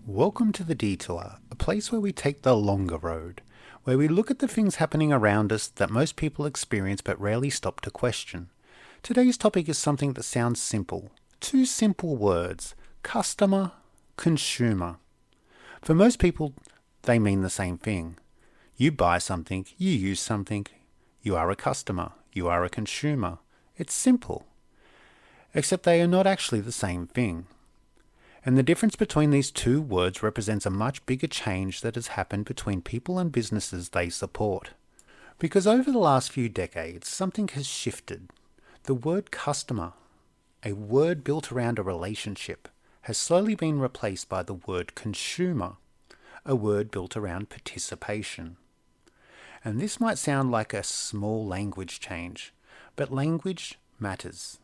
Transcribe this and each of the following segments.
Welcome to the Detour, a place where we take the longer road, where we look at the things happening around us that most people experience but rarely stop to question. Today's topic is something that sounds simple. Two simple words: customer, consumer. For most people, they mean the same thing. You buy something, you use something, you are a customer, you are a consumer. It's simple. Except they are not actually the same thing. And the difference between these two words represents a much bigger change that has happened between people and businesses they support. Because over the last few decades, something has shifted. The word customer, a word built around a relationship, has slowly been replaced by the word consumer, a word built around participation. And this might sound like a small language change, but language matters.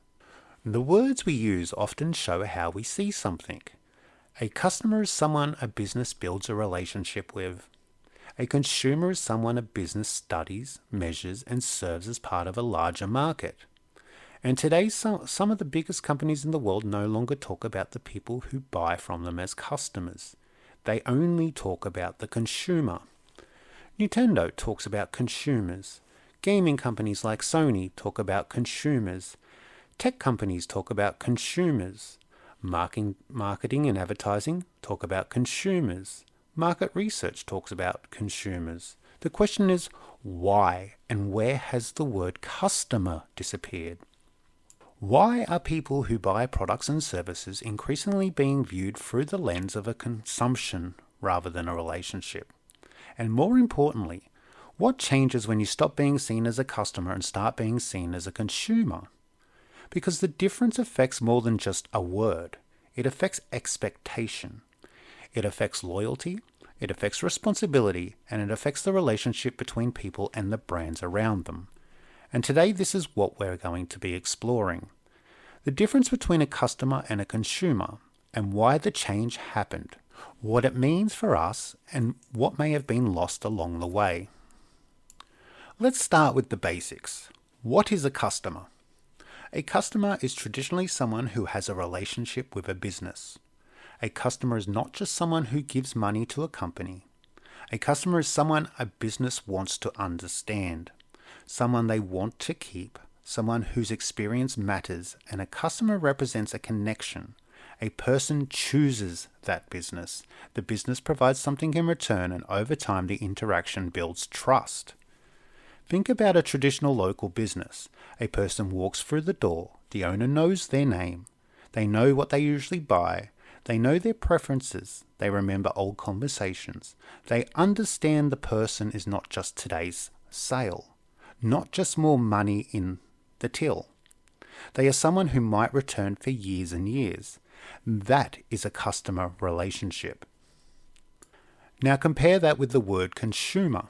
The words we use often show how we see something. A customer is someone a business builds a relationship with. A consumer is someone a business studies, measures, and serves as part of a larger market. And today, some of the biggest companies in the world no longer talk about the people who buy from them as customers. They only talk about the consumer. Nintendo talks about consumers. Gaming companies like Sony talk about consumers. Tech companies talk about consumers. Marketing and advertising talk about consumers. Market research talks about consumers. The question is, why and where has the word customer disappeared? Why are people who buy products and services increasingly being viewed through the lens of a consumption rather than a relationship? And more importantly, what changes when you stop being seen as a customer and start being seen as a consumer? Because the difference affects more than just a word. It affects expectation. It affects loyalty. It affects responsibility. And it affects the relationship between people and the brands around them. And today this is what we're going to be exploring. The difference between a customer and a consumer, and why the change happened, what it means for us, and what may have been lost along the way. Let's start with the basics. What is a customer? A customer is traditionally someone who has a relationship with a business. A customer is not just someone who gives money to a company. A customer is someone a business wants to understand, someone they want to keep, someone whose experience matters, and a customer represents a connection. A person chooses that business. The business provides something in return, and over time the interaction builds trust. Think about a traditional local business. A person walks through the door. The owner knows their name. They know what they usually buy. They know their preferences. They remember old conversations. They understand the person is not just today's sale, not just more money in the till. They are someone who might return for years and years. That is a customer relationship. Now compare that with the word consumer.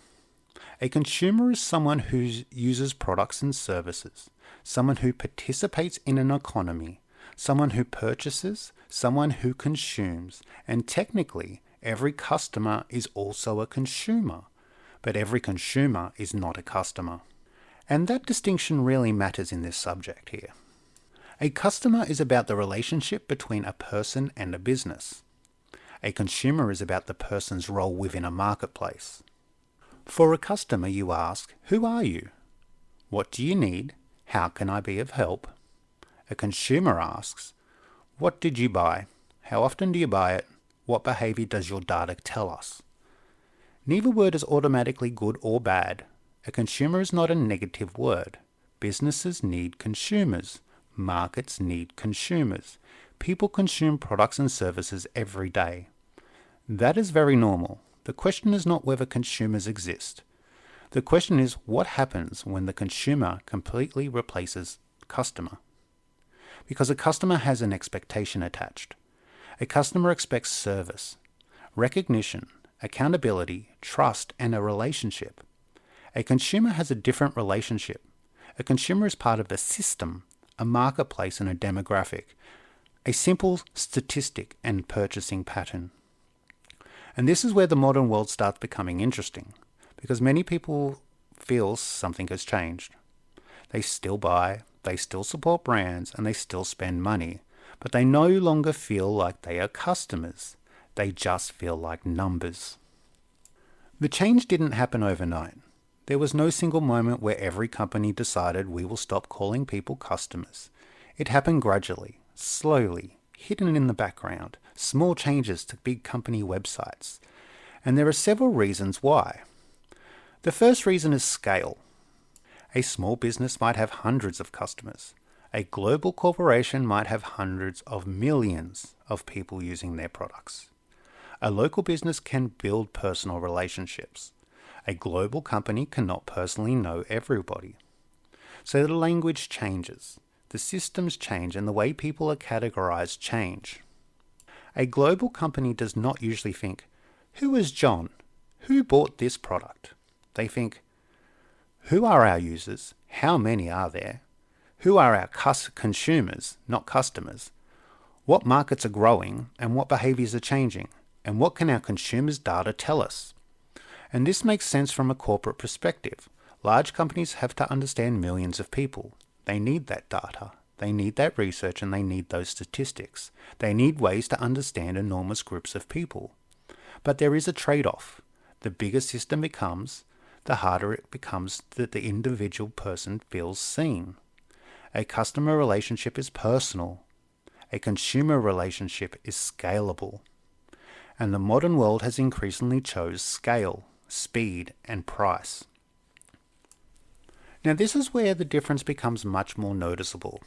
A consumer is someone who uses products and services, someone who participates in an economy, someone who purchases, someone who consumes, and technically, every customer is also a consumer, but every consumer is not a customer. And that distinction really matters in this subject here. A customer is about the relationship between a person and a business. A consumer is about the person's role within a marketplace. For a customer, you ask, who are you? What do you need? How can I be of help? A consumer asks, what did you buy? How often do you buy it? What behavior does your data tell us? Neither word is automatically good or bad. A consumer is not a negative word. Businesses need consumers. Markets need consumers. People consume products and services every day. That is very normal. The question is not whether consumers exist. The question is what happens when the consumer completely replaces customer. Because a customer has an expectation attached. A customer expects service, recognition, accountability, trust, and a relationship. A consumer has a different relationship. A consumer is part of a system, a marketplace, and a demographic, a simple statistic and purchasing pattern. And this is where the modern world starts becoming interesting, because many people feel something has changed. They still buy, they still support brands, and they still spend money, but they no longer feel like they are customers. They just feel like numbers. The change didn't happen overnight. There was no single moment where every company decided we will stop calling people customers. It happened gradually, slowly, hidden in the background, small changes to big company websites. And there are several reasons why. The first reason is scale. A small business might have hundreds of customers. A global corporation might have hundreds of millions of people using their products. A local business can build personal relationships. A global company cannot personally know everybody. So the language changes, the systems change, and the way people are categorized change. A global company does not usually think, who is John? Who bought this product? They think, who are our users? How many are there? Who are our consumers, not customers? What markets are growing and what behaviors are changing? And what can our consumers' data tell us? And this makes sense from a corporate perspective. Large companies have to understand millions of people. They need that data. They need that research, and they need those statistics. They need ways to understand enormous groups of people. But there is a trade-off. The bigger system becomes, the harder it becomes that the individual person feels seen. A customer relationship is personal. A consumer relationship is scalable. And the modern world has increasingly chose scale, speed, and price. Now this is where the difference becomes much more noticeable,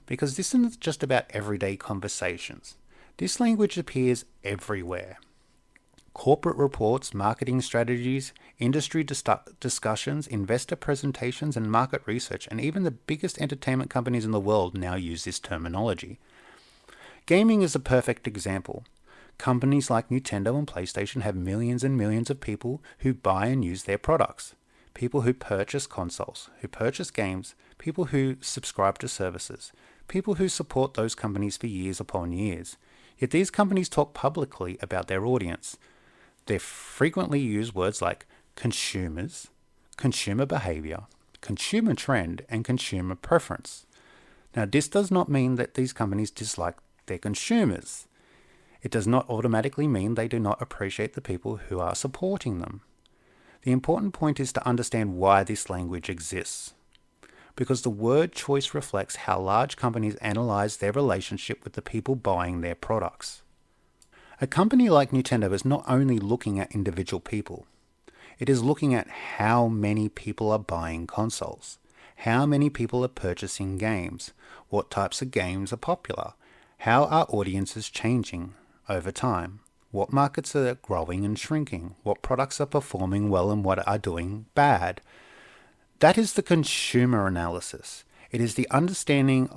because this isn't just about everyday conversations. This language appears everywhere. Corporate reports, marketing strategies, industry discussions, investor presentations, and market research, and even the biggest entertainment companies in the world now use this terminology. Gaming is a perfect example. Companies like Nintendo and PlayStation have millions and millions of people who buy and use their products. People who purchase consoles, who purchase games, people who subscribe to services, people who support those companies for years upon years. Yet these companies talk publicly about their audience. They frequently use words like consumers, consumer behavior, consumer trend, and consumer preference. Now, this does not mean that these companies dislike their consumers. It does not automatically mean they do not appreciate the people who are supporting them. The important point is to understand why this language exists. Because the word choice reflects how large companies analyze their relationship with the people buying their products. A company like Nintendo is not only looking at individual people. It is looking at how many people are buying consoles, how many people are purchasing games, what types of games are popular, how are audiences changing over time, what markets are growing and shrinking, what products are performing well and what are doing bad. That is the consumer analysis. It is the understanding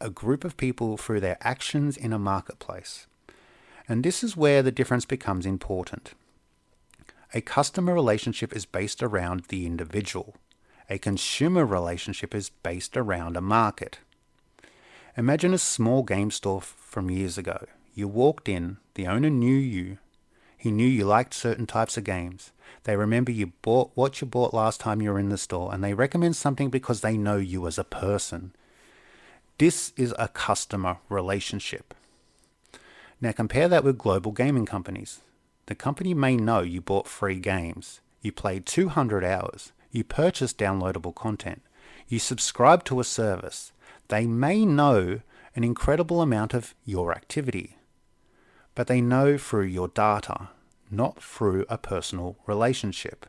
a group of people through their actions in a marketplace. And this is where the difference becomes important. A customer relationship is based around the individual. A consumer relationship is based around a market. Imagine a small game store from years ago. You walked in, the owner knew you. He knew you liked certain types of games. They remember what you bought last time you were in the store, and they recommend something because they know you as a person. This is a customer relationship. Now compare that with global gaming companies. The company may know you bought free games, you played 200 hours, you purchased downloadable content, you subscribed to a service. They may know an incredible amount of your activity, but they know through your data, not through a personal relationship.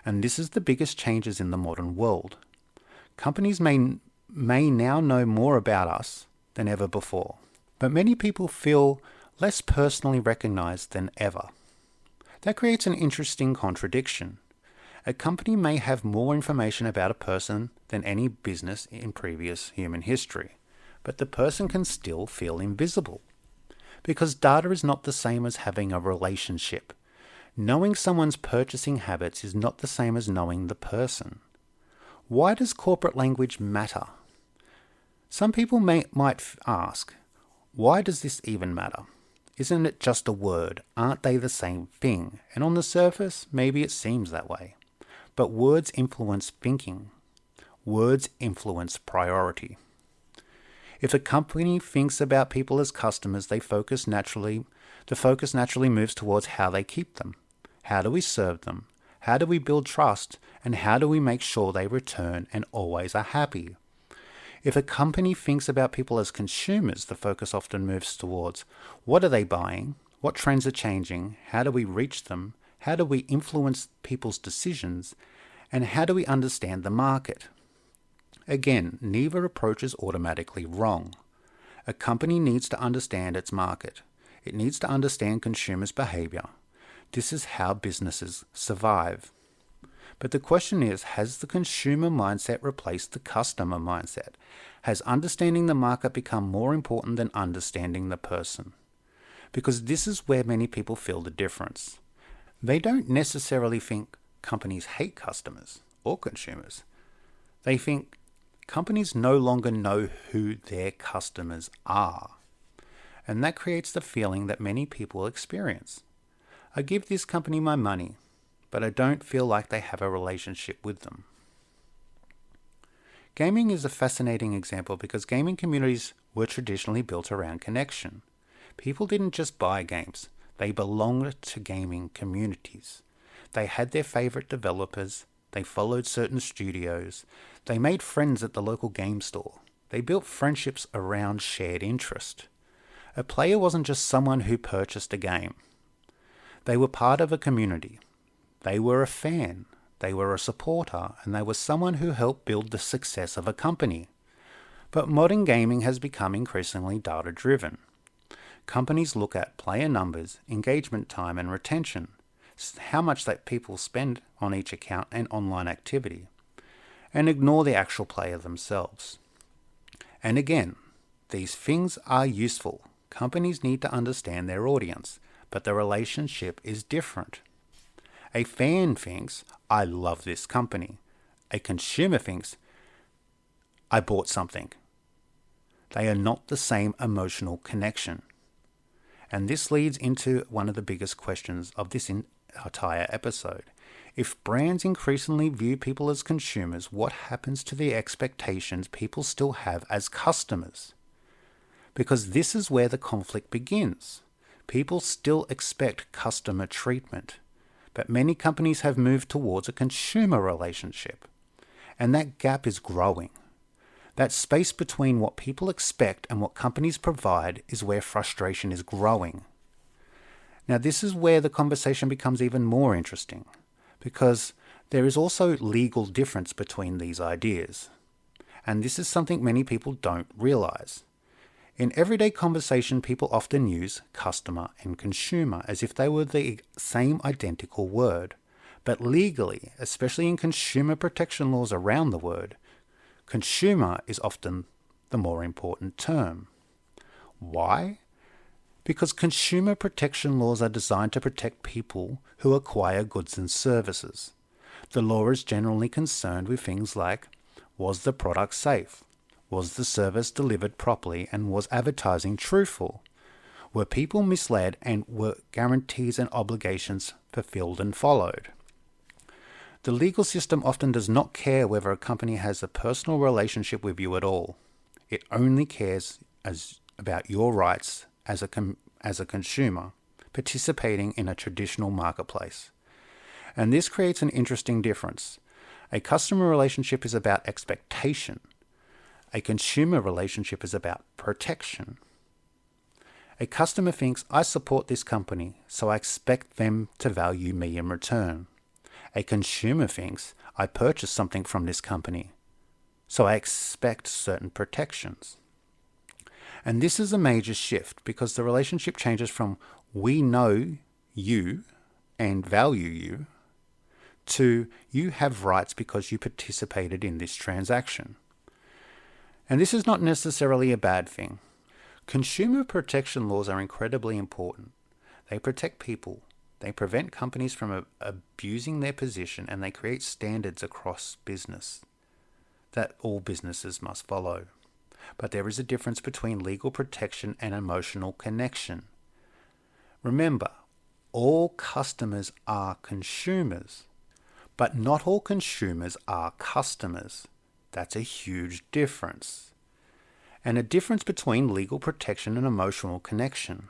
And this is the biggest changes in the modern world. Companies may now know more about us than ever before, but many people feel less personally recognized than ever. That creates an interesting contradiction. A company may have more information about a person than any business in previous human history, but the person can still feel invisible. Because data is not the same as having a relationship. Knowing someone's purchasing habits is not the same as knowing the person. Why does corporate language matter? Some people might ask, why does this even matter? Isn't it just a word? Aren't they the same thing? And on the surface, maybe it seems that way. But words influence thinking. Words influence priority. If a company thinks about people as customers, the focus naturally moves towards how they keep them. How do we serve them? How do we build trust? And how do we make sure they return and always are happy? If a company thinks about people as consumers, the focus often moves towards what are they buying? What trends are changing? How do we reach them? How do we influence people's decisions? And how do we understand the market? Again, neither approach is automatically wrong. A company needs to understand its market. It needs to understand consumers' behavior. This is how businesses survive. But the question is, has the consumer mindset replaced the customer mindset? Has understanding the market become more important than understanding the person? Because this is where many people feel the difference. They don't necessarily think companies hate customers or consumers. They think companies no longer know who their customers are. And that creates the feeling that many people experience. I give this company my money, but I don't feel like they have a relationship with them. Gaming is a fascinating example because gaming communities were traditionally built around connection. People didn't just buy games, they belonged to gaming communities. They had their favorite developers, they followed certain studios, they made friends at the local game store. They built friendships around shared interest. A player wasn't just someone who purchased a game. They were part of a community. They were a fan, they were a supporter, and they were someone who helped build the success of a company. But modern gaming has become increasingly data-driven. Companies look at player numbers, engagement time, and retention, how much that people spend on each account and online activity, and ignore the actual player themselves. And again, these things are useful. Companies need to understand their audience, but the relationship is different. A fan thinks, I love this company. A consumer thinks, I bought something. They are not the same emotional connection. And this leads into one of the biggest questions of this entire episode. If brands increasingly view people as consumers, what happens to the expectations people still have as customers? Because this is where the conflict begins. People still expect customer treatment. But many companies have moved towards a consumer relationship. And that gap is growing. That space between what people expect and what companies provide is where frustration is growing. Now, this is where the conversation becomes even more interesting, because there is also legal difference between these ideas. And this is something many people don't realize. In everyday conversation, people often use customer and consumer as if they were the same identical word. But legally, especially in consumer protection laws around the word, consumer is often the more important term. Why? Because consumer protection laws are designed to protect people who acquire goods and services. The law is generally concerned with things like, was the product safe? Was the service delivered properly, and was advertising truthful? Were people misled, and were guarantees and obligations fulfilled and followed? The legal system often does not care whether a company has a personal relationship with you at all. It only cares about your rights as a consumer participating in a traditional marketplace. And this creates an interesting difference. A customer relationship is about expectation. A consumer relationship is about protection. A customer thinks, I support this company, so I expect them to value me in return. A consumer thinks, I purchased something from this company, so I expect certain protections. And this is a major shift because the relationship changes from we know you and value you to you have rights because you participated in this transaction. And this is not necessarily a bad thing. Consumer protection laws are incredibly important. They protect people. They prevent companies from abusing their position, and they create standards across business that all businesses must follow. But there is a difference between legal protection and emotional connection. Remember, all customers are consumers, but not all consumers are customers. That's a huge difference. and a difference between legal protection and emotional connection.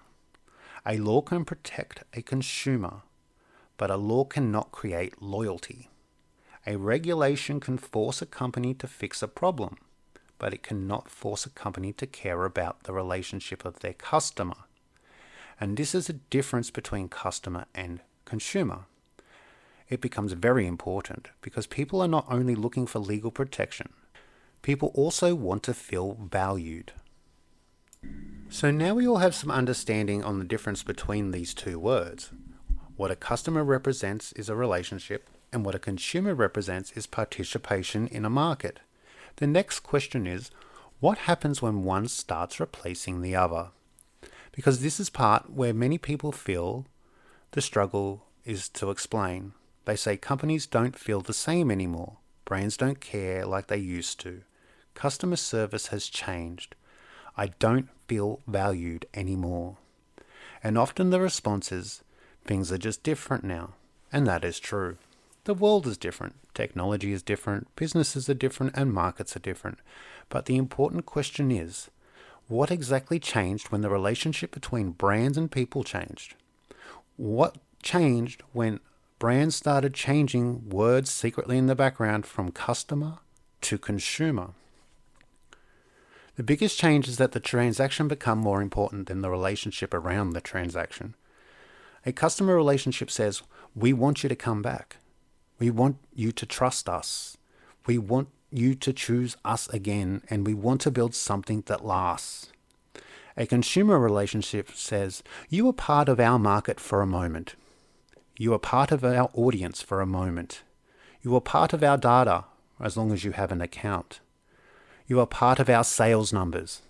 A law can protect a consumer, but a law cannot create loyalty. A regulation can force a company to fix a problem, but it cannot force a company to care about the relationship of their customer. And this is a difference between customer and consumer. It becomes very important because people are not only looking for legal protection, people also want to feel valued. So now we all have some understanding on the difference between these two words. What a customer represents is a relationship, and what a consumer represents is participation in a market. The next question is, what happens when one starts replacing the other? Because this is part where many people feel the struggle is to explain. They say companies don't feel the same anymore. Brands don't care like they used to. Customer service has changed. I don't feel valued anymore. And often the response is, things are just different now. And that is true. The world is different. Technology is different. Businesses are different and markets are different. But the important question is, what exactly changed when the relationship between brands and people changed? What changed when brands started changing words secretly in the background from customer to consumer? The biggest change is that the transaction become more important than the relationship around the transaction. A customer relationship says, we want you to come back. We want you to trust us. We want you to choose us again, and we want to build something that lasts. A consumer relationship says, you are part of our market for a moment. You are part of our audience for a moment. You are part of our data as long as you have an account. You are part of our sales numbers.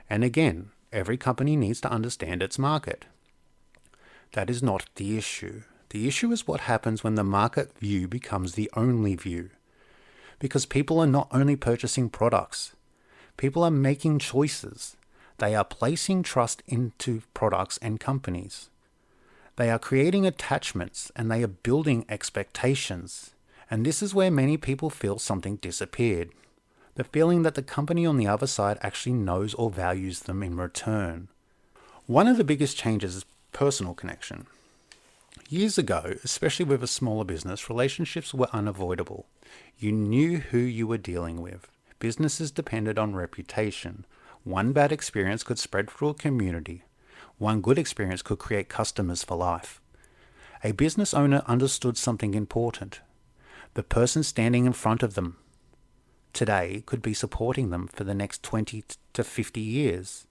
And again, every company needs to understand its market. That is not the issue. The issue is what happens when the market view becomes the only view. Because people are not only purchasing products, people are making choices. They are placing trust into products and companies. They are creating attachments and they are building expectations. And this is where many people feel something disappeared. The feeling that the company on the other side actually knows or values them in return. One of the biggest changes is personal connection. Years ago, especially with a smaller business, relationships were unavoidable. You knew who you were dealing with. Businesses depended on reputation. One bad experience could spread through a community. One good experience could create customers for life. A business owner understood something important. The person standing in front of them today could be supporting them for the next 20 to 50 years.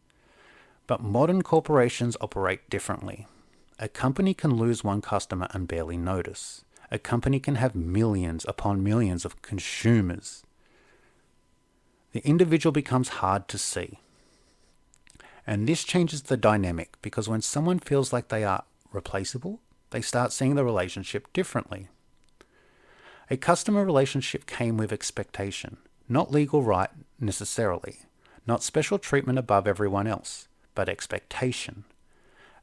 But modern corporations operate differently. A company can lose one customer and barely notice. A company can have millions upon millions of consumers. The individual becomes hard to see. And this changes the dynamic because when someone feels like they are replaceable, they start seeing the relationship differently. A customer relationship came with expectation, not legal right necessarily, not special treatment above everyone else, but expectation.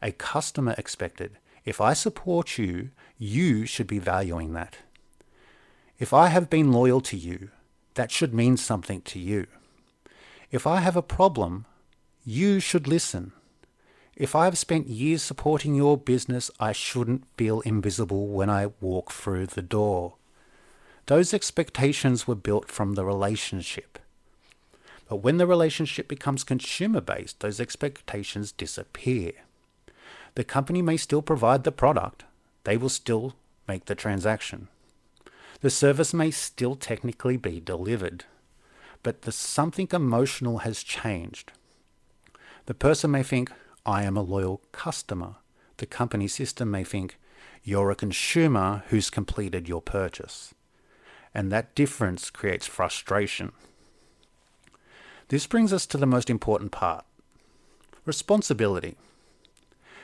A customer expected, if I support you, you should be valuing that. If I have been loyal to you, that should mean something to you. If I have a problem, you should listen. If I have spent years supporting your business, I shouldn't feel invisible when I walk through the door. Those expectations were built from the relationship. But when the relationship becomes consumer-based, those expectations disappear. The company may still provide the product. They will still make the transaction. The service may still technically be delivered. But something emotional has changed. The person may think, I am a loyal customer. The company system may think, you're a consumer who's completed your purchase. And that difference creates frustration. This brings us to the most important part, responsibility.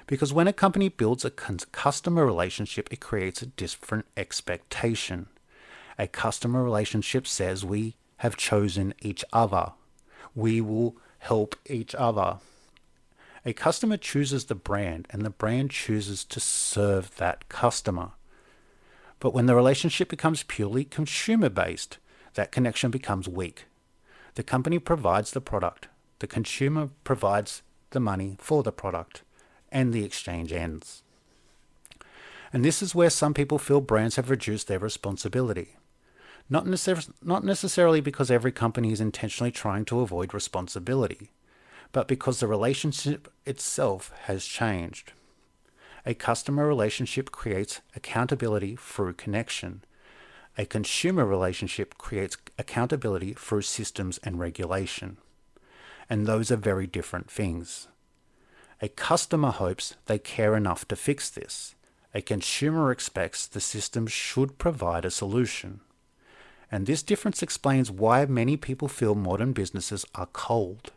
Because when a company builds a customer relationship, it creates a different expectation. A customer relationship says we have chosen each other. We will help each other. A customer chooses the brand, and the brand chooses to serve that customer. But when the relationship becomes purely consumer-based, that connection becomes weak. The company provides the product. The consumer provides the money for the product, and the exchange ends. And this is where some people feel brands have reduced their responsibility. Not necessarily because every company is intentionally trying to avoid responsibility, but because the relationship itself has changed. A customer relationship creates accountability through connection. A consumer relationship creates accountability through systems and regulation. And those are very different things. A customer hopes they care enough to fix this. A consumer expects the system should provide a solution. And this difference explains why many people feel modern businesses are cold.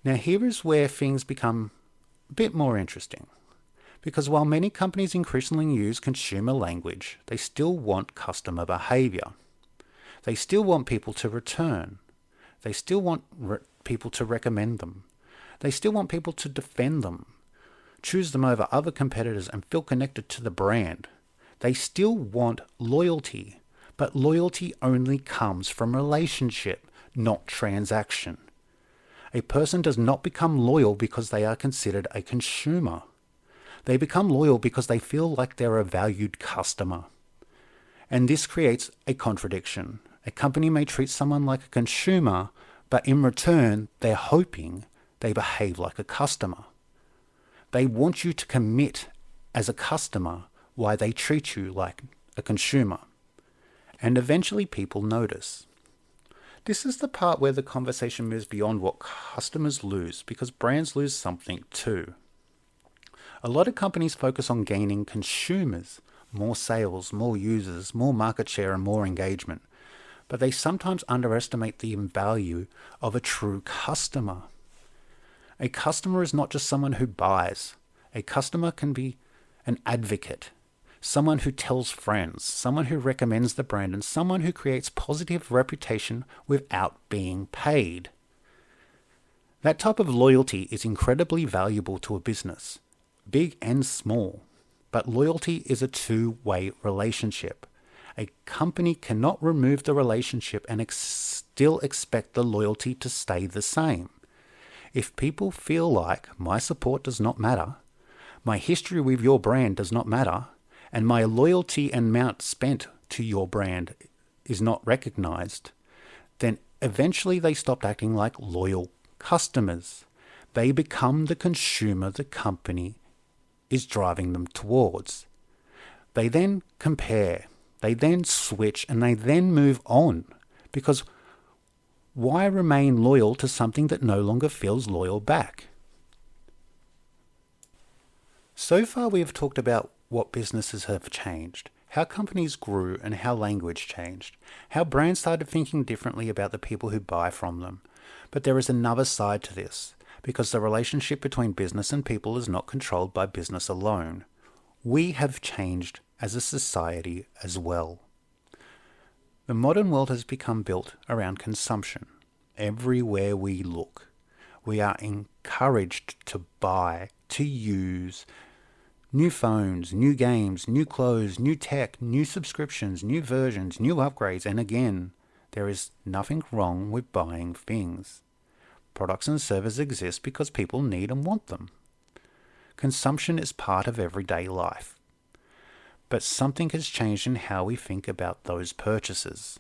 Now here is where things become a bit more interesting. Because while many companies increasingly use consumer language, they still want customer behavior. They still want people to return. They still want people to recommend them. They still want people to defend them, choose them over other competitors, and feel connected to the brand. They still want loyalty, but loyalty only comes from relationship, not transaction. A person does not become loyal because they are considered a consumer. They become loyal because they feel like they're a valued customer. And this creates a contradiction. A company may treat someone like a consumer, but in return, they're hoping they behave like a customer. They want you to commit as a customer while they treat you like a consumer. And eventually people notice. This is the part where the conversation moves beyond what customers lose, because brands lose something too. A lot of companies focus on gaining consumers, more sales, more users, more market share, and more engagement. But they sometimes underestimate the value of a true customer. A customer is not just someone who buys. A customer can be an advocate, someone who tells friends, someone who recommends the brand, and someone who creates positive reputation without being paid. That type of loyalty is incredibly valuable to a business, big and small. But loyalty is a two-way relationship. A company cannot remove the relationship and still expect the loyalty to stay the same. If people feel like my support does not matter, my history with your brand does not matter, and my loyalty and amount spent to your brand is not recognized, then eventually they stop acting like loyal customers. They become the consumer the company is driving them towards. They then compare, they then switch, and they then move on. Because why remain loyal to something that no longer feels loyal back? So far we have talked about what businesses have changed, how companies grew and how language changed, how brands started thinking differently about the people who buy from them. But there is another side to this, because the relationship between business and people is not controlled by business alone. We have changed as a society as well. The modern world has become built around consumption. Everywhere we look, we are encouraged to buy, to use new phones, new games, new clothes, new tech, new subscriptions, new versions, new upgrades, and again, there is nothing wrong with buying things. Products and services exist because people need and want them. Consumption is part of everyday life. But something has changed in how we think about those purchases.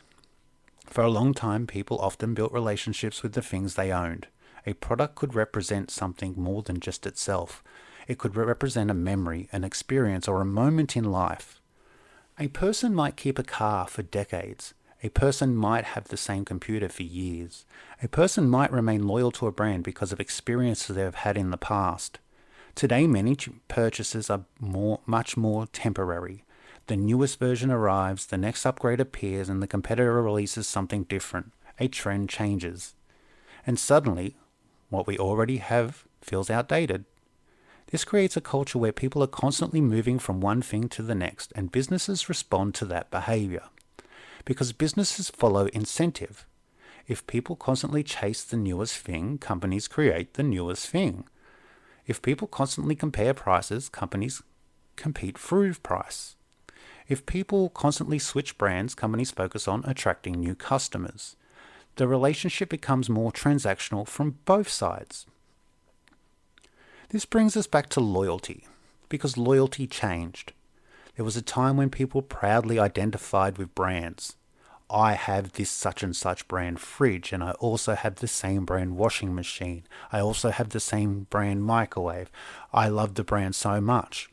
For a long time, people often built relationships with the things they owned. A product could represent something more than just itself. It could represent a memory, an experience, or a moment in life. A person might keep a car for decades. A person might have the same computer for years. A person might remain loyal to a brand because of experiences they have had in the past. Today, many purchases are much more temporary. The newest version arrives, the next upgrade appears, and the competitor releases something different. A trend changes. And suddenly, what we already have feels outdated. This creates a culture where people are constantly moving from one thing to the next, and businesses respond to that behavior. Because businesses follow incentive. If people constantly chase the newest thing, companies create the newest thing. If people constantly compare prices, companies compete through price. If people constantly switch brands, companies focus on attracting new customers. The relationship becomes more transactional from both sides. This brings us back to loyalty, because loyalty changed. There was a time when people proudly identified with brands. I have this such and such brand fridge, and I also have the same brand washing machine. I also have the same brand microwave. I love the brand so much.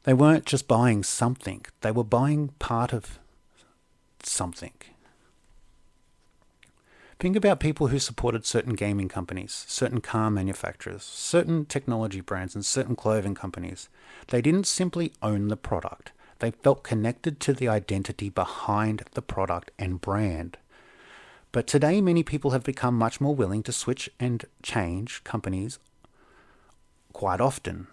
They weren't just buying something, they were buying part of something. Think about people who supported certain gaming companies, certain car manufacturers, certain technology brands, and certain clothing companies. They didn't simply own the product. They felt connected to the identity behind the product and brand. But today, many people have become much more willing to switch and change companies quite often.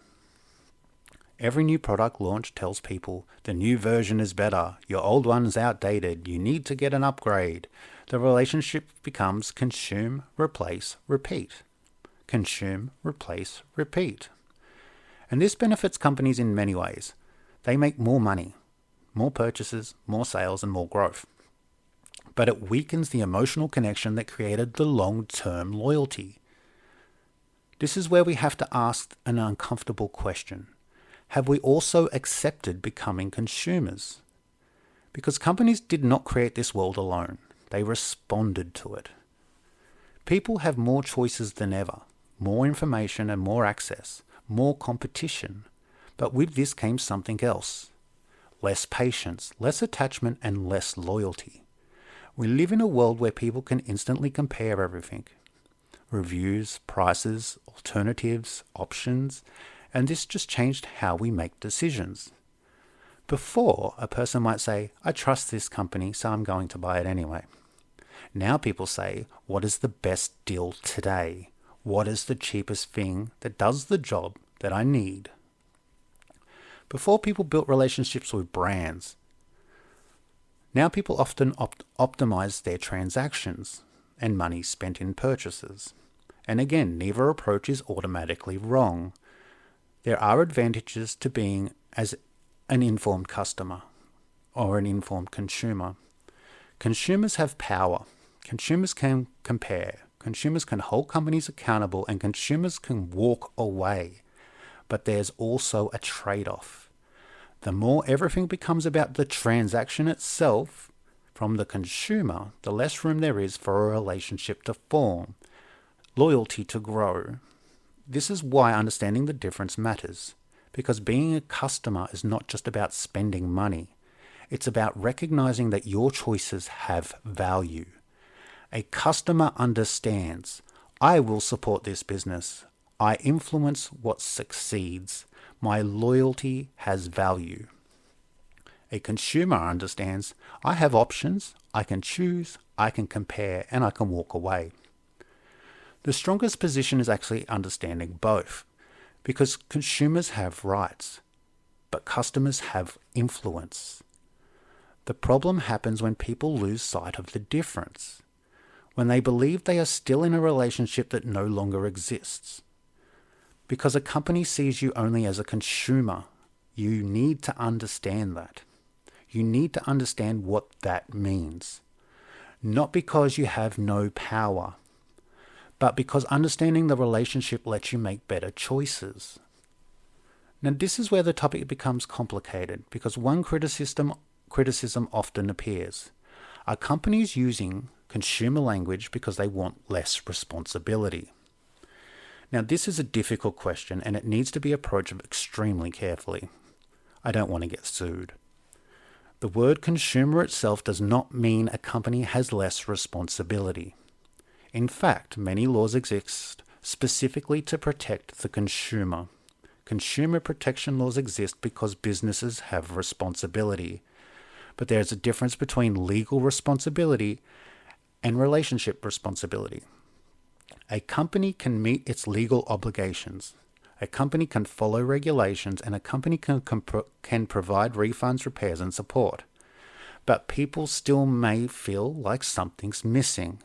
Every new product launch tells people the new version is better, your old one's outdated, you need to get an upgrade. The relationship becomes consume, replace, repeat. Consume, replace, repeat. And this benefits companies in many ways. They make more money, more purchases, more sales, and more growth. But it weakens the emotional connection that created the long-term loyalty. This is where we have to ask an uncomfortable question. Have we also accepted becoming consumers? Because companies did not create this world alone. They responded to it. People have more choices than ever, more information and more access, more competition. But with this came something else. Less patience, less attachment, and less loyalty. We live in a world where people can instantly compare everything. Reviews, prices, alternatives, options, and this just changed how we make decisions. Before, a person might say, I trust this company, so I'm going to buy it anyway. Now people say, what is the best deal today? What is the cheapest thing that does the job that I need? Before, people built relationships with brands. Now people often optimize their transactions and money spent in purchases. And again, neither approach is automatically wrong. There are advantages to being as an informed customer or an informed consumer. Consumers have power. Consumers can compare. Consumers can hold companies accountable, and consumers can walk away. But there's also a trade-off. The more everything becomes about the transaction itself from the consumer, the less room there is for a relationship to form, loyalty to grow. This is why understanding the difference matters, because being a customer is not just about spending money. It's about recognizing that your choices have value. A customer understands, I will support this business. I influence what succeeds. My loyalty has value. A consumer understands, I have options, I can choose, I can compare, and I can walk away. The strongest position is actually understanding both, because consumers have rights, but customers have influence. The problem happens when people lose sight of the difference, when they believe they are still in a relationship that no longer exists. Because a company sees you only as a consumer, you need to understand that. You need to understand what that means. Not because you have no power, but because understanding the relationship lets you make better choices. Now, this is where the topic becomes complicated, because one criticism often appears. Are companies using consumer language because they want less responsibility? Now, this is a difficult question, and it needs to be approached extremely carefully. I don't want to get sued. The word consumer itself does not mean a company has less responsibility. In fact, many laws exist specifically to protect the consumer. Consumer protection laws exist because businesses have responsibility. But there's a difference between legal responsibility and relationship responsibility. A company can meet its legal obligations. A company can follow regulations, and a company can provide refunds, repairs, and support. But people still may feel like something's missing.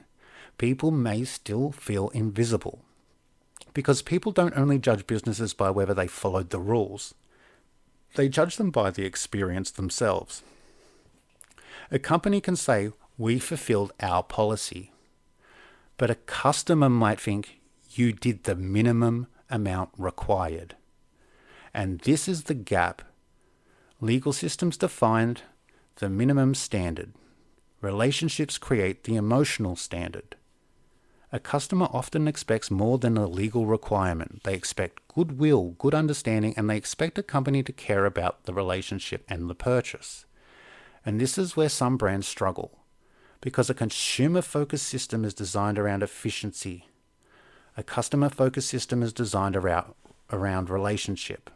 People may still feel invisible. Because people don't only judge businesses by whether they followed the rules. They judge them by the experience themselves. A company can say, We fulfilled our policy. But a customer might think you did the minimum amount required. And this is the gap. Legal systems defined the minimum standard. Relationships create the emotional standard. A customer often expects more than a legal requirement. They expect goodwill, good understanding, and they expect a company to care about the relationship and the purchase. And this is where some brands struggle, because a consumer-focused system is designed around efficiency. A customer-focused system is designed around relationship.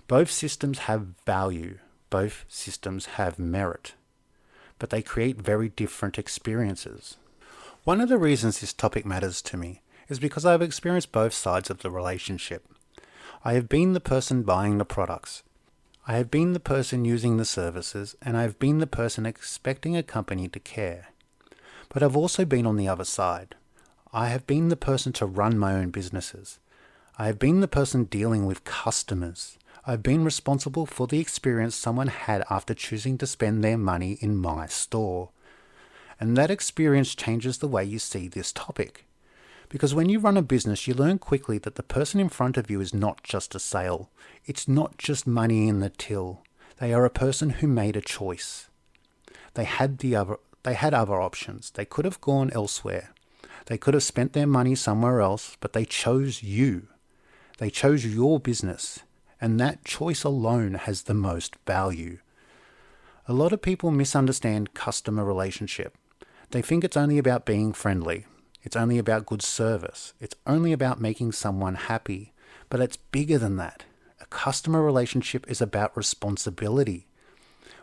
Both systems have value. Both systems have merit. But they create very different experiences. One of the reasons this topic matters to me is because I have experienced both sides of the relationship. I have been the person buying the products. I have been the person using the services, and I have been the person expecting a company to care. But I've also been on the other side. I have been the person to run my own businesses. I have been the person dealing with customers. I've been responsible for the experience someone had after choosing to spend their money in my store. And that experience changes the way you see this topic. Because when you run a business, you learn quickly that the person in front of you is not just a sale. It's not just money in the till. They are a person who made a choice. They had other options. They could have gone elsewhere. They could have spent their money somewhere else, but they chose you. They chose your business. And that choice alone has the most value. A lot of people misunderstand customer relationship. They think it's only about being friendly. It's only about good service. It's only about making someone happy. But it's bigger than that. A customer relationship is about responsibility.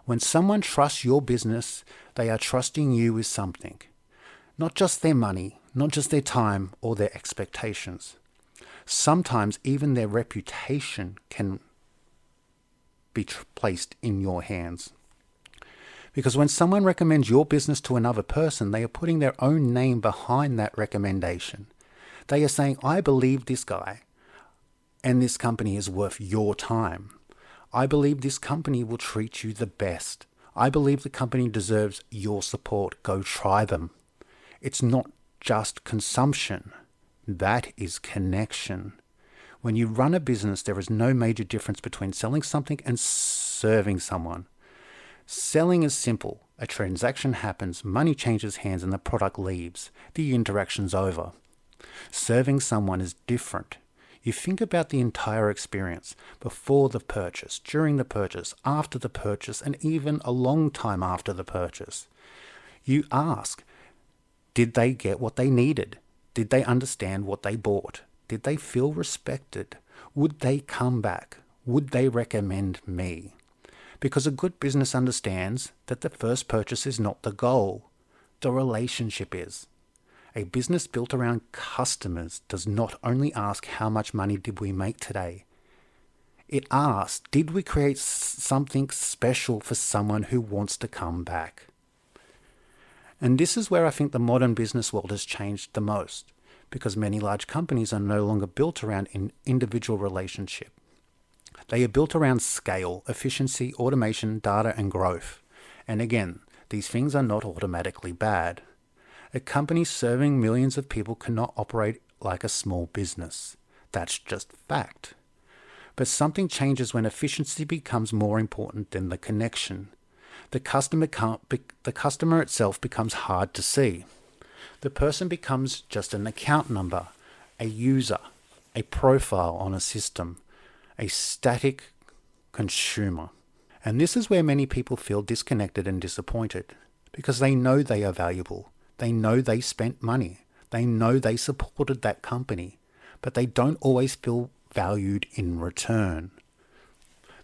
When someone trusts your business, they are trusting you with something. Not just their money, not just their time or their expectations. Sometimes even their reputation can be placed in your hands. Because when someone recommends your business to another person, they are putting their own name behind that recommendation. They are saying, I believe this guy and this company is worth your time. I believe this company will treat you the best. I believe the company deserves your support. Go try them. It's not just consumption. That is connection. When you run a business, there is no major difference between selling something and serving someone. Selling is simple. A transaction happens, money changes hands, and the product leaves. The interaction's over. Serving someone is different. You think about the entire experience, before the purchase, during the purchase, after the purchase, and even a long time after the purchase. You ask, did they get what they needed? Did they understand what they bought? Did they feel respected? Would they come back? Would they recommend me? Because a good business understands that the first purchase is not the goal. The relationship is. A business built around customers does not only ask how much money did we make today. It asks, did we create something special for someone who wants to come back? And this is where I think the modern business world has changed the most, because many large companies are no longer built around an individual relationship. They are built around scale, efficiency, automation, data, and growth. And again, these things are not automatically bad. A company serving millions of people cannot operate like a small business. That's just fact. But something changes when efficiency becomes more important than the connection. The customer itself becomes hard to see. The person becomes just an account number, a user, a profile on a system, a static consumer. And this is where many people feel disconnected and disappointed, because they know they are valuable. They know they spent money. They know they supported that company, but they don't always feel valued in return.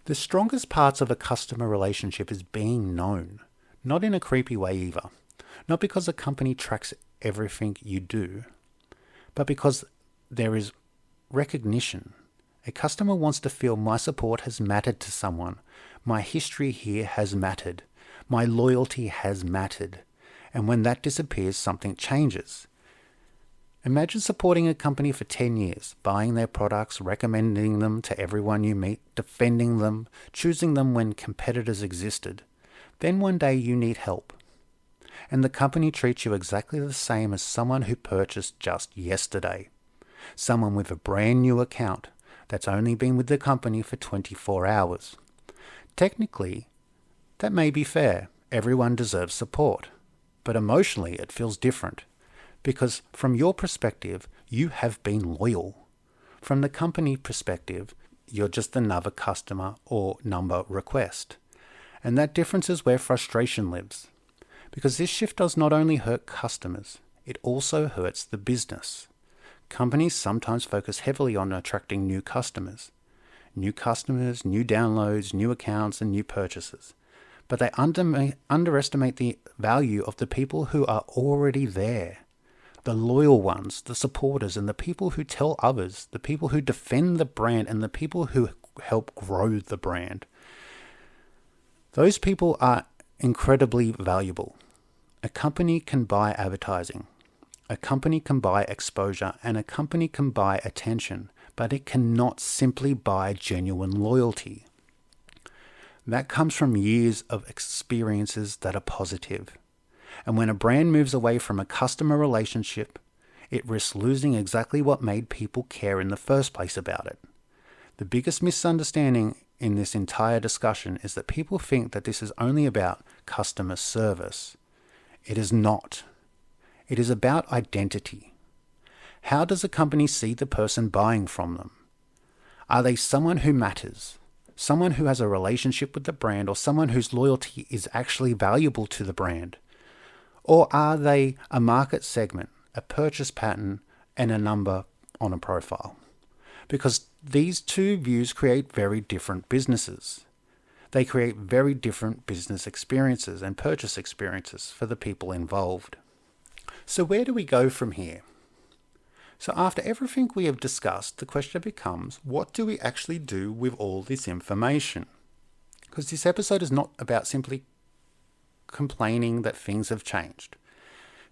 The strongest parts of a customer relationship is being known, not in a creepy way either. Not because a company tracks everything you do, but because there is recognition. A customer wants to feel my support has mattered to someone. My history here has mattered. My loyalty has mattered. And when that disappears, something changes. Imagine supporting a company for 10 years, buying their products, recommending them to everyone you meet, defending them, choosing them when competitors existed. Then one day you need help. and the company treats you exactly the same as someone who purchased just yesterday. Someone with a brand new account that's only been with the company for 24 hours. Technically, that may be fair. Everyone deserves support. But emotionally, it feels different. Because from your perspective, you have been loyal. From the company perspective, you're just another customer or number request. And that difference is where frustration lives. Because this shift does not only hurt customers, it also hurts the business. Companies sometimes focus heavily on attracting new customers. New customers, new downloads, new accounts, and new purchases. But they underestimate the value of the people who are already there. The loyal ones, the supporters, and the people who tell others, the people who defend the brand, and the people who help grow the brand. Those people are incredibly valuable. A company can buy advertising. A company can buy exposure, and a company can buy attention, but it cannot simply buy genuine loyalty. That comes from years of experiences that are positive. And when a brand moves away from a customer relationship, it risks losing exactly what made people care in the first place about it. The biggest misunderstanding in this entire discussion is that people think that this is only about customer service. It is not. It is about identity. How does a company see the person buying from them? Are they someone who matters? Someone who has a relationship with the brand, or someone whose loyalty is actually valuable to the brand? Or are they a market segment, a purchase pattern, and a number on a profile? Because these two views create very different businesses. They create very different business experiences and purchase experiences for the people involved. So where do we go from here? So after everything we have discussed, the question becomes, what do we actually do with all this information? Because this episode is not about simply complaining that things have changed.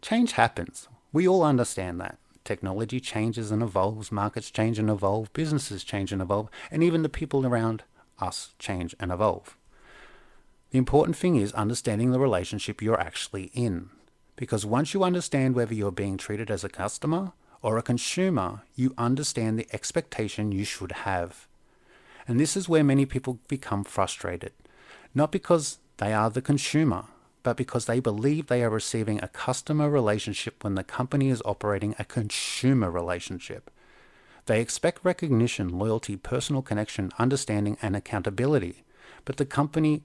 Change happens. We all understand that. Technology changes and evolves, markets change and evolve, businesses change and evolve, and even the people around us change and evolve. The important thing is understanding the relationship you're actually in. Because once you understand whether you're being treated as a customer or a consumer, you understand the expectation you should have. And this is where many people become frustrated. Not because they are the consumer, but because they believe they are receiving a customer relationship when the company is operating a consumer relationship. They expect recognition, loyalty, personal connection, understanding, and accountability. But the company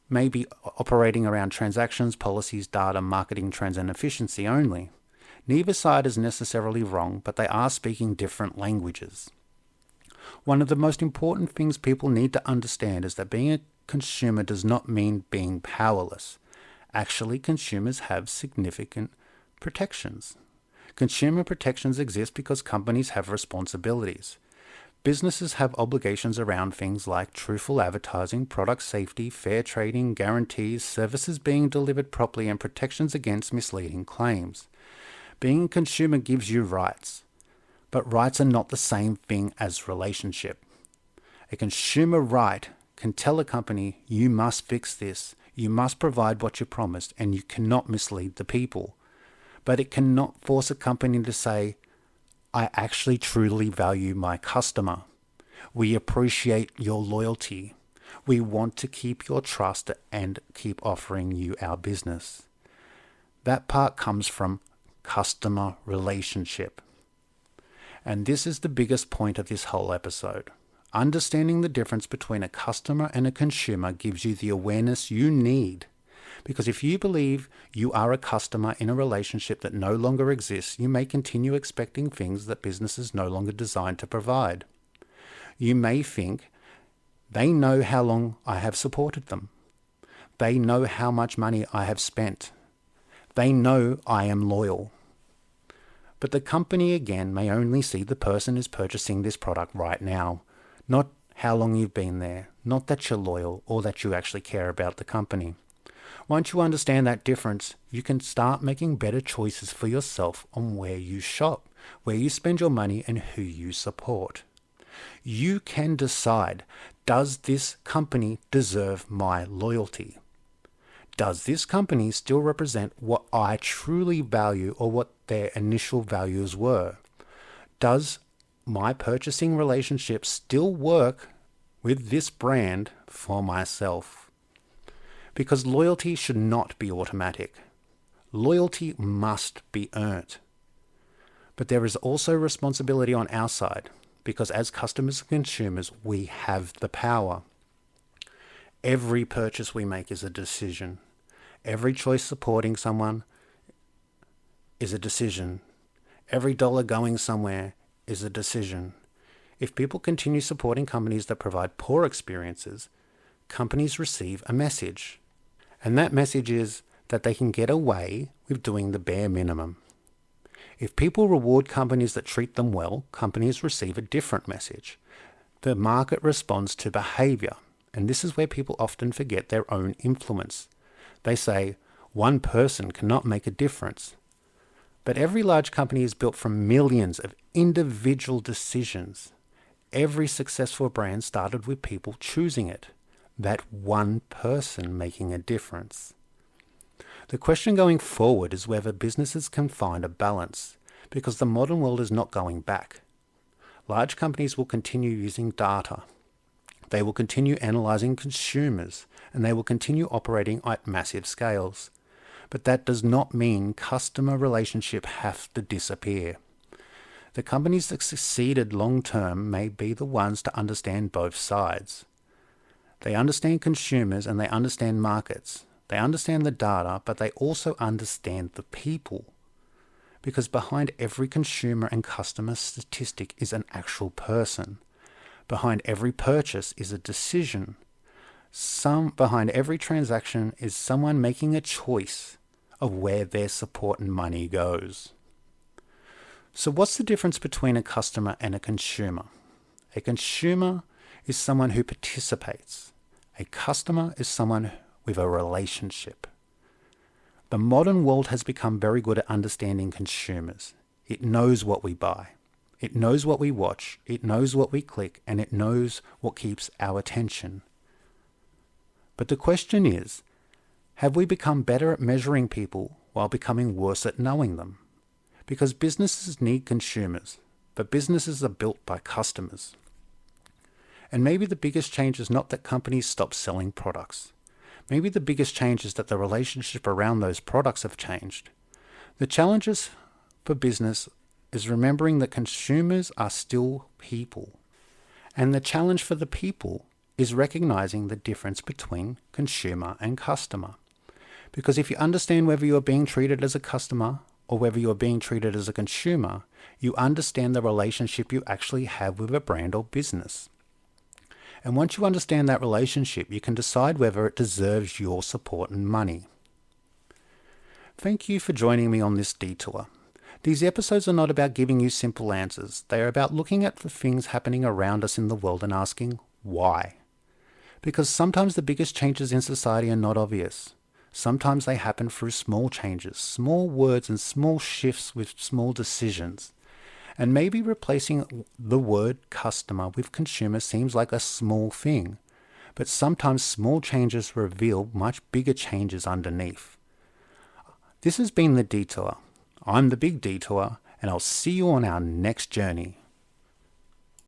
may be operating around transactions, policies, data, marketing trends, and efficiency only. Neither side is necessarily wrong, but they are speaking different languages. One of the most important things people need to understand is that being a consumer does not mean being powerless. Actually, consumers have significant protections. Consumer protections exist because companies have responsibilities. Businesses have obligations around things like truthful advertising, product safety, fair trading, guarantees, services being delivered properly, and protections against misleading claims. Being a consumer gives you rights, but rights are not the same thing as relationship. A consumer right can tell a company, you must fix this, you must provide what you promised, and you cannot mislead the people. But it cannot force a company to say, I actually truly value my customer. We appreciate your loyalty. We want to keep your trust and keep offering you our business. That part comes from customer relationship. And this is the biggest point of this whole episode. Understanding the difference between a customer and a consumer gives you the awareness you need. Because if you believe you are a customer in a relationship that no longer exists, you may continue expecting things that businesses no longer designed to provide. You may think, they know how long I have supported them. They know how much money I have spent. They know I am loyal. But the company again may only see the person who's purchasing this product right now, not how long you've been there, not that you're loyal or that you actually care about the company. Once you understand that difference, you can start making better choices for yourself on where you shop, where you spend your money, and who you support. You can decide, does this company deserve my loyalty? Does this company still represent what I truly value or what their initial values were? Does my purchasing relationship still work with this brand for myself? Because loyalty should not be automatic. Loyalty must be earned. But there is also responsibility on our side, because as customers and consumers, we have the power. Every purchase we make is a decision. Every choice supporting someone is a decision. Every dollar going somewhere is a decision. If people continue supporting companies that provide poor experiences, companies receive a message. And that message is that they can get away with doing the bare minimum. If people reward companies that treat them well, companies receive a different message. The market responds to behavior, and this is where people often forget their own influence. They say, one person cannot make a difference. But every large company is built from millions of individual decisions. Every successful brand started with people choosing it, that one person making a difference. The question going forward is whether businesses can find a balance, because the modern world is not going back. Large companies will continue using data. They will continue analyzing consumers, and they will continue operating at massive scales. But that does not mean customer relationships have to disappear. The companies that succeeded long term may be the ones to understand both sides. They understand consumers and they understand markets. They understand the data, but they also understand the people. Because behind every consumer and customer statistic is an actual person. Behind every purchase is a decision. Behind every transaction is someone making a choice of where their support and money goes. So what's the difference between a customer and a consumer? A consumer is someone who participates. A customer is someone with a relationship. The modern world has become very good at understanding consumers. It knows what we buy. It knows what we watch. It knows what we click, and it knows what keeps our attention. But the question is, have we become better at measuring people while becoming worse at knowing them? Because businesses need consumers, but businesses are built by customers. And maybe the biggest change is not that companies stop selling products. Maybe the biggest change is that the relationship around those products have changed. The challenges for business is remembering that consumers are still people. And the challenge for the people is recognizing the difference between consumer and customer. Because if you understand whether you are being treated as a customer or whether you are being treated as a consumer, you understand the relationship you actually have with a brand or business. And once you understand that relationship, you can decide whether it deserves your support and money. Thank you for joining me on this detour. These episodes are not about giving you simple answers. They are about looking at the things happening around us in the world and asking, why? Because sometimes the biggest changes in society are not obvious. Sometimes they happen through small changes, small words and small shifts with small decisions. And maybe replacing the word customer with consumer seems like a small thing, but sometimes small changes reveal much bigger changes underneath. This has been The Detour. I'm The Big Detour, and I'll see you on our next journey.